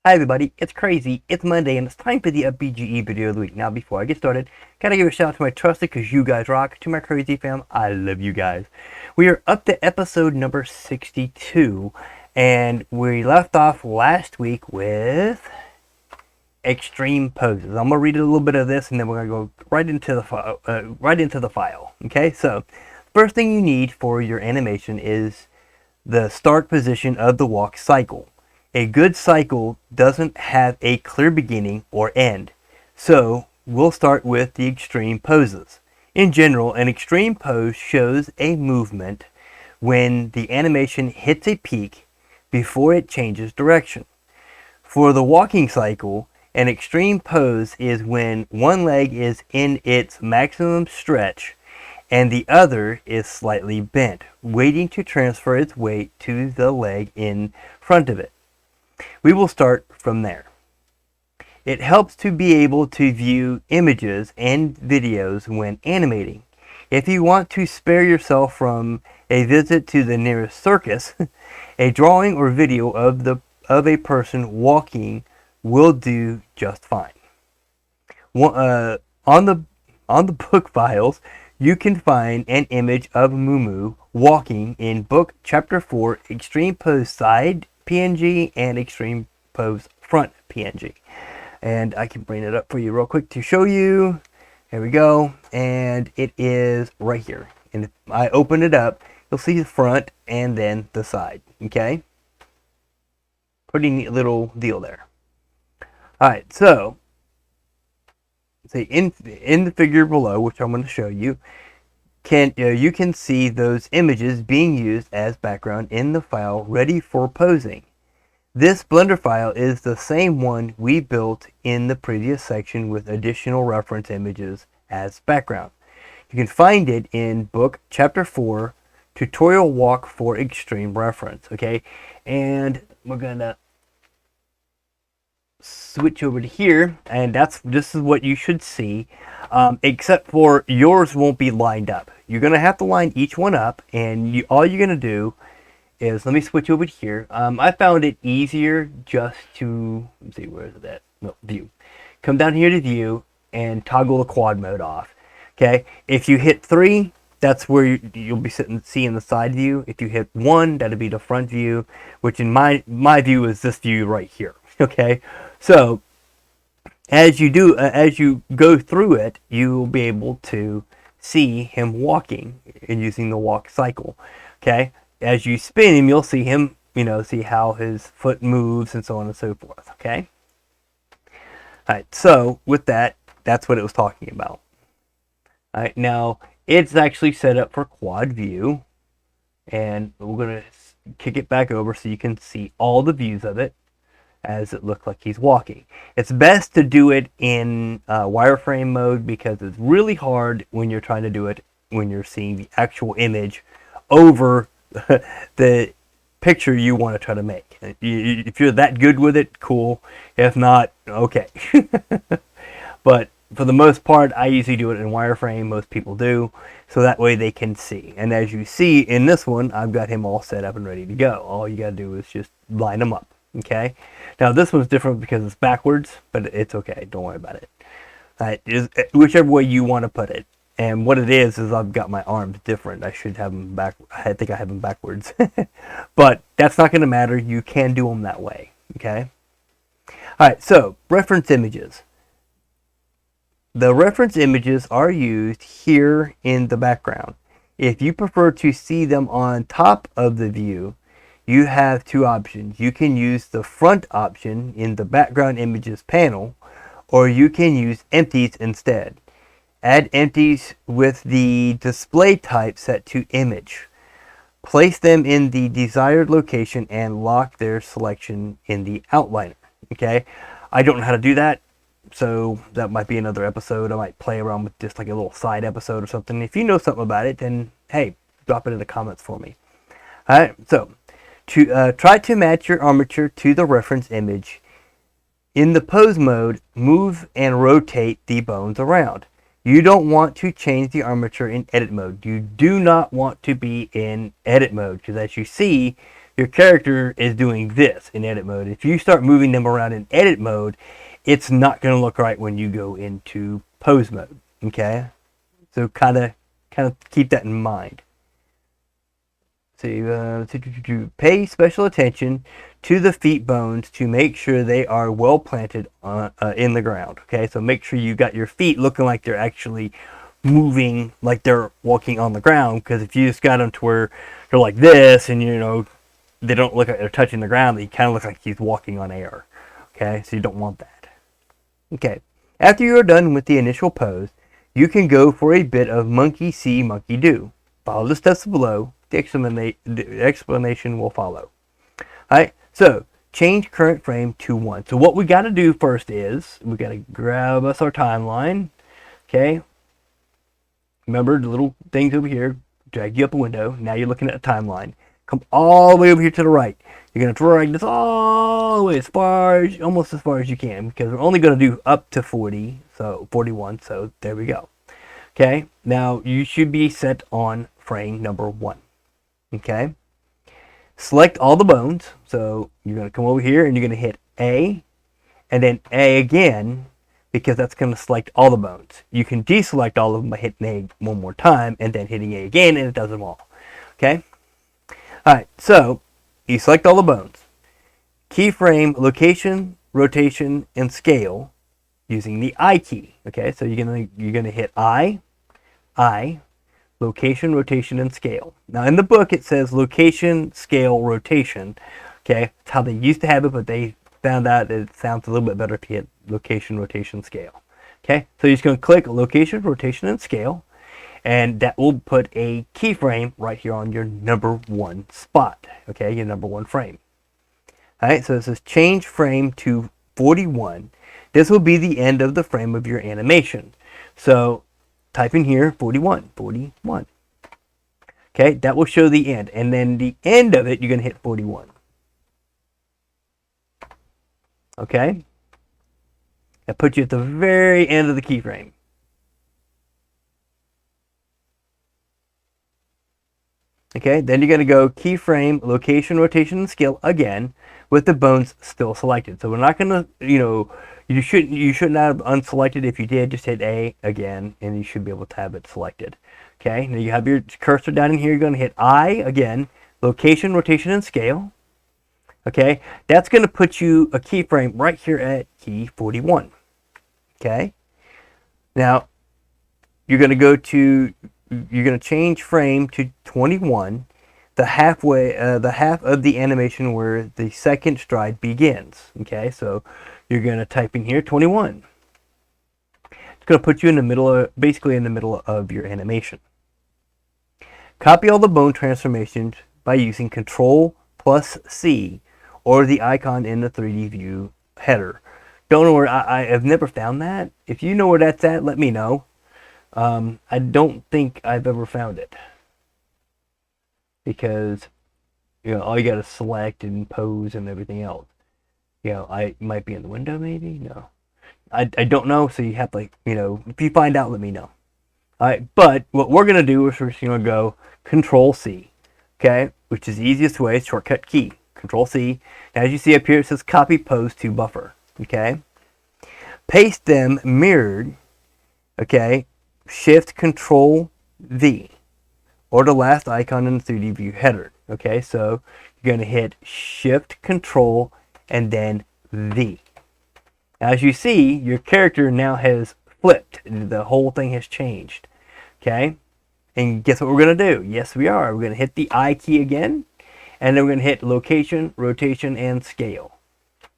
Hi everybody, it's crazy, it's Monday, and it's time for the UPBGE video of the week. Now before I get started, gotta give a shout out to my trusted, cause you guys rock, to my crazy fam, I love you guys. We are up to episode number 62, and we left off last week with extreme poses. I'm gonna read a little bit of this, and then we're gonna go right into the file. Okay, so first thing you need for your animation is the start position of the walk cycle. A good cycle doesn't have a clear beginning or end, so we'll start with the extreme poses. In general, an extreme pose shows a movement when the animation hits a peak before it changes direction. For the walking cycle, an extreme pose is when one leg is in its maximum stretch and the other is slightly bent, waiting to transfer its weight to the leg in front of it. We will start from there. It helps to be able to view images and videos when animating. If you want to spare yourself from a visit to the nearest circus, a drawing or video of a person walking will do just fine. On the book files, you can find an image of Momo walking in book chapter 4, Extreme Pose Side PNG and Extreme Pose Front PNG. And I can bring it up for you real quick to show you. There we go. And it is right here. And if I open it up, you'll see the front and then the side. Okay? Pretty neat little deal there. Alright, so see in the figure below, which I'm going to show you, you can see those images being used as background in the file ready for posing. This Blender file is the same one we built in the previous section with additional reference images as background. You can find it in book chapter 4, tutorial walk for extreme reference. Okay, and we're gonna switch over to here, and this is what you should see, except for yours won't be lined up. You're gonna have to line each one up, and all you're gonna do is, let me switch over to here. I found it easier just to, let's see, where is it at? No, view. Come down here to view and toggle the quad mode off. Okay, if you hit 3, that's where you'll be seeing the side view. If you hit 1, that'll be the front view, which in my view is this view right here. Okay, so as you go through it, you will be able to see him walking and using the walk cycle. Okay, as you spin him, you'll see him, see how his foot moves and so on and so forth. Okay, alright, so with that, that's what it was talking about. Alright, now it's actually set up for quad view, and we're going to kick it back over so you can see all the views of it as it looks like he's walking. It's best to do it in wireframe mode because it's really hard when you're trying to do it when you're seeing the actual image over the picture you want to try to make. If you're that good with it, cool. If not, okay. But for the most part, I usually do it in wireframe. Most people do, so that way they can see. And as you see in this one, I've got him all set up and ready to go. All you got to do is just line them up. Okay, now this one's different because it's backwards, but it's okay, don't worry about it. Whichever way you want to put it. And what it is I've got my arms different. I should have them back. I think I have them backwards. But that's not going to matter. You can do them that way. Okay, alright, so reference images. The reference images are used here in the background. If you prefer to see them on top of the view, you have two options. You can use the front option in the background images panel, or you can use empties instead. Add empties with the display type set to image. Place them in the desired location and lock their selection in the outliner. Okay, I don't know how to do that, so that might be another episode. I might play around with just like a little side episode or something. If you know something about it, then hey, drop it in the comments for me. Alright, so try to match your armature to the reference image. In the pose mode, move and rotate the bones around. You don't want to change the armature in edit mode. You do not want to be in edit mode because as you see, your character is doing this in edit mode. If you start moving them around in edit mode, it's not going to look right when you go into pose mode. Okay, so kind of keep that in mind. So pay special attention to the feet bones to make sure they are well planted in the ground. Okay, so make sure you got your feet looking like they're actually moving, like they're walking on the ground. Because if you just got them to where they're like this, and they don't look like they're touching the ground, they kind of look like he's walking on air. Okay, so you don't want that. Okay, after you are done with the initial pose, you can go for a bit of monkey see, monkey do. Follow the steps below. The explanation will follow. Alright, so change current frame to 1. So what we got to do first is we got to grab us our timeline. Okay, remember the little things over here, drag you up a window. Now you're looking at a timeline. Come all the way over here to the right. You're going to drag this all the way almost as far as you can, because we're only going to do up to 40, so 41, so there we go. Okay, now you should be set on frame number 1. Okay, select all the bones. So you're going to come over here and you're going to hit A, and then A again, because that's going to select all the bones. You can deselect all of them by hitting A one more time and then hitting A again, and it does them all. Okay, alright, so you select all the bones. Keyframe location, rotation, and scale using the I key. Okay, so you're gonna hit I, location, rotation, and scale. Now in the book it says location, scale, rotation. Okay, it's how they used to have it, but they found out that it sounds a little bit better if you hit location, rotation, scale. Okay, so you're just going to click location, rotation, and scale, and that will put a keyframe right here on your number 1 spot. Okay, your number 1 frame. Alright, so it says change frame to 41. This will be the end of the frame of your animation. So type in here 41. Okay, that will show the end. And then the end of it, you're going to hit 41. Okay? That puts you at the very end of the keyframe. Okay, then you're going to go keyframe, location, rotation, and scale again with the bones still selected. So we're not going to, you shouldn't have unselected. If you did, just hit A again, and you should be able to have it selected. Okay, now you have your cursor down in here. You're going to hit I again, location, rotation, and scale. Okay, that's going to put you a keyframe right here at key 41. Okay, now you're going to change frame to 21, the half of the animation where the second stride begins. Okay, so you're going to type in here 21. It's going to put you in the middle basically in the middle of your animation. Copy all the bone transformations by using Control+C or the icon in the 3D view header. Don't know where I have never found that. If you know where that's at, let me know. I don't think I've ever found it, because all you got to select and pose and everything else. I might be in the window, maybe. No, I don't know. So you have to, if you find out, let me know. All right, but what we're gonna do is we're just gonna go Control+C, okay, which is the easiest way, shortcut key. Control+C. Now, as you see up here, it says copy pose to buffer. Okay, paste them mirrored. Okay, Shift Control+V, or the last icon in the 3D view header. Okay, so you're going to hit Shift Control and then V. As you see, your character now has flipped. The whole thing has changed. Okay, and guess what we're going to do? Yes, we are. We're going to hit the I key again, and then we're going to hit location, rotation, and scale.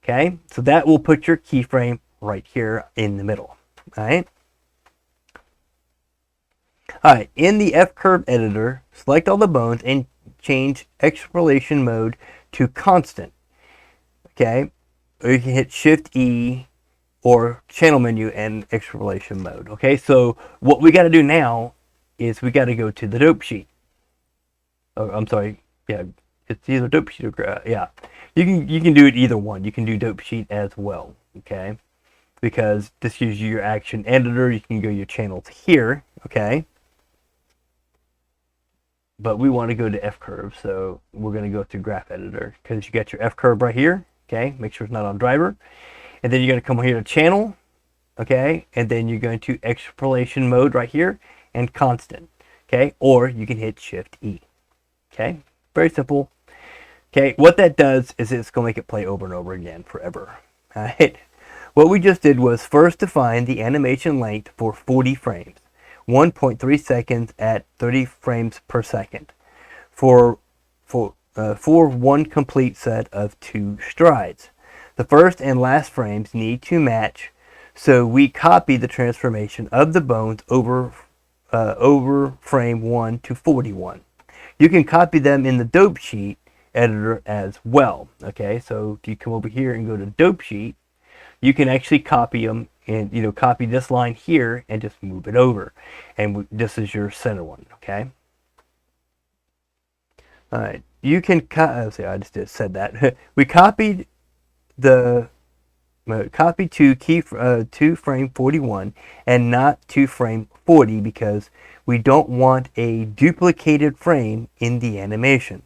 Okay, so that will put your keyframe right here in the middle. All right. Alright, in the F-curve editor, select all the bones and change extrapolation mode to constant. Okay, or you can hit Shift E or channel menu and extrapolation mode. Okay, so what we got to do now is we got to go to the dope sheet. Oh, I'm sorry. Yeah, it's either dope sheet or yeah. You can do it either one. You can do dope sheet as well. Okay, because this gives you your action editor. You can go your channels here. Okay. but we want to go to F curve, so we're going to go to graph editor because you got your F curve right here. Okay, make sure it's not on driver, and then you're going to come here to channel. Okay, and then you're going to extrapolation mode right here and constant. Okay, or you can hit Shift E. Okay, very simple. Okay, what that does is it's going to make it play over and over again forever. All right. What we just did was first define the animation length for 40 frames, 1.3 seconds at 30 frames per second, for one complete set of 2 strides. The first and last frames need to match, so we copy the transformation of the bones over frame 1 to 41. You can copy them in the dope sheet editor as well. Okay, so if you come over here and go to dope sheet, you can actually copy them and copy this line here and just move it over, and this is your center one. Okay, all right, you can see, I just said that we copied the to frame 41 and not to frame 40 because we don't want a duplicated frame in the animation.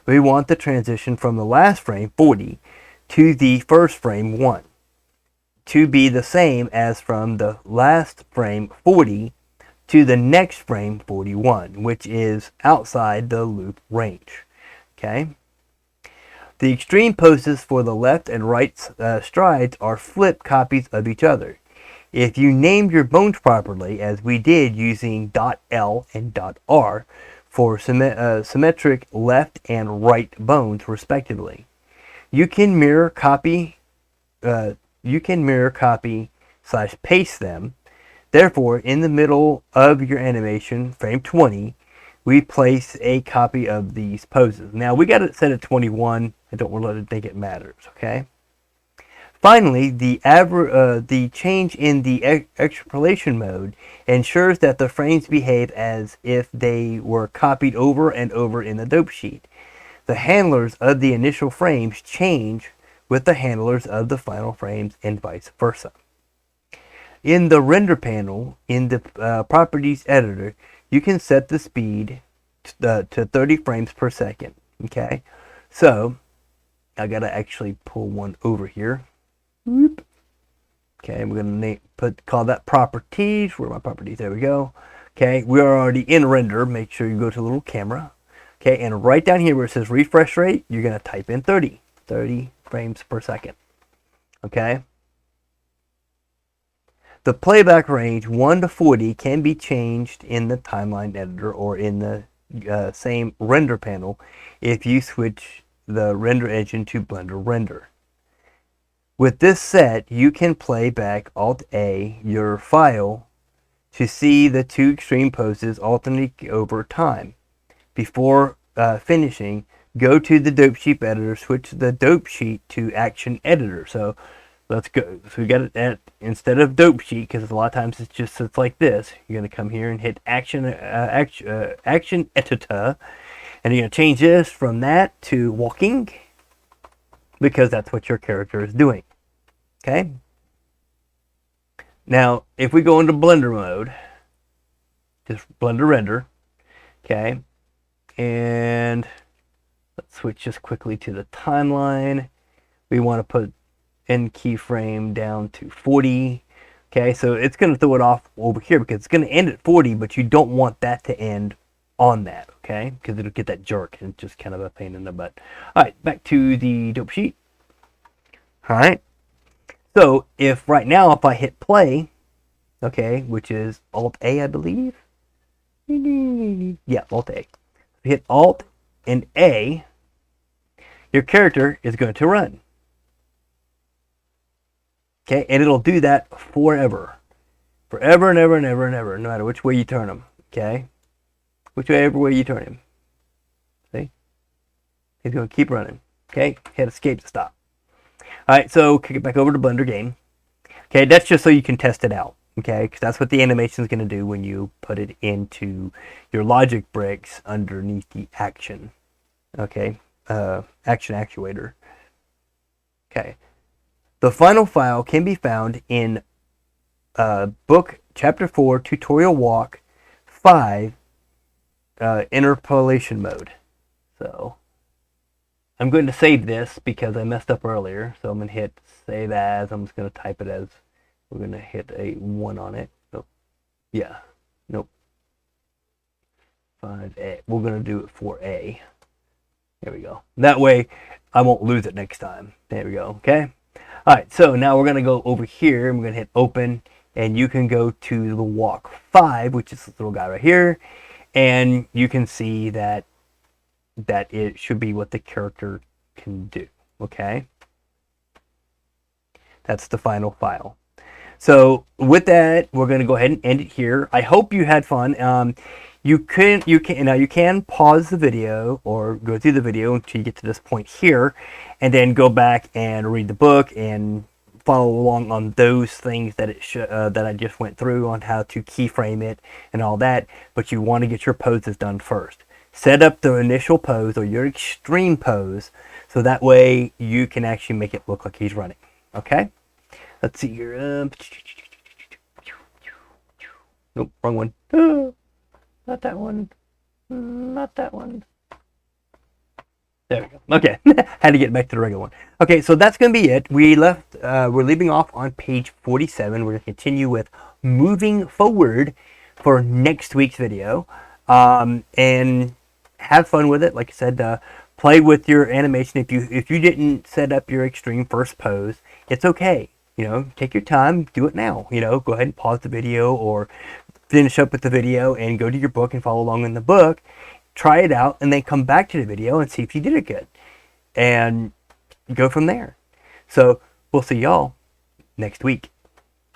We want the transition from the last frame 40 to the first frame 1 to be the same as from the last frame 40 to the next frame 41, which is outside the loop range. Okay. The extreme poses for the left and right strides are flip copies of each other. If you named your bones properly, as we did using .L and .R for symmetric left and right bones respectively, you can mirror copy / paste them. Therefore, in the middle of your animation, frame 20, we place a copy of these poses. Now we got it set at 21. I don't really think it matters. Okay. Finally, the change in the extrapolation mode ensures that the frames behave as if they were copied over and over in the dope sheet. The handlers of the initial frames change with the handlers of the final frames and vice versa. In the render panel, in the properties editor, you can set the speed to 30 frames per second. Okay, so I gotta actually pull one over here. Whoop. Okay, we're gonna call that properties. Where are my properties? There we go. Okay, we are already in render. Make sure you go to the little camera. Okay, and right down here where it says refresh rate, you're gonna type in 30 frames per second. Okay. The playback range 1 to 40 can be changed in the timeline editor or in the same render panel if you switch the render engine to Blender Render. With this set, you can play back Alt-A your file to see the 2 extreme poses alternate over time. Before finishing, go to the dope sheet editor, switch the dope sheet to action editor. So let's go. So we got it at, instead of dope sheet, because a lot of times it's just sits like this. You're going to come here and hit action editor, and you're going to change this from that to walking, because that's what your character is doing. Okay. Now, if we go into Blender mode, just Blender Render, okay, and let's switch just quickly to the timeline. We want to put end keyframe down to 40. Okay, so it's going to throw it off over here because it's going to end at 40, but you don't want that to end on that, okay, because it'll get that jerk and it's just kind of a pain in the butt. All right, back to the dope sheet. All right, so if right now if I hit play, okay, which is Alt A, I believe. Yeah, Alt A. If you hit Alt and A, your character is going to run. Okay, and it'll do that forever. Forever and ever and ever and ever, no matter which way you turn them. Okay? Whichever way you turn him. See? He's going to keep running. Okay? Hit escape to stop. Alright, so kick it back over to Blender game. Okay, that's just so you can test it out. Okay, because that's what the animation is going to do when you put it into your logic bricks underneath the action. Okay, action actuator. Okay. The final file can be found in book chapter 4 tutorial walk 5 interpolation mode. So I'm going to save this because I messed up earlier. So I'm going to hit save as. I'm just going to type it as. We're going to hit a 1 on it. Oh, yeah. Nope. 5A. We're going to do it 4A. There we go. That way I won't lose it next time. There we go. Okay. All right. So now we're going to go over here. I'm going to hit open. And you can go to the walk 5, which is this little guy right here. And you can see that it should be what the character can do. Okay. That's the final file. So with that, we're going to go ahead and end it here. I hope you had fun. You can pause the video or go through the video until you get to this point here, and then go back and read the book and follow along on those things that that I just went through on how to keyframe it and all that. But you want to get your poses done first. Set up the initial pose or your extreme pose, so that way you can actually make it look like he's running. Okay. Let's see here. Nope, wrong one. Not that one. Not that one. There we go. Okay, had to get back to the regular one. Okay, so that's going to be it. We're leaving off on page 47. We're going to continue with moving forward for next week's video. And have fun with it. Like I said, play with your animation. If you didn't set up your extreme first pose, it's okay. Take your time, do it now. Go ahead and pause the video or finish up with the video and go to your book and follow along in the book. Try it out and then come back to the video and see if you did it good. And go from there. So we'll see y'all next week.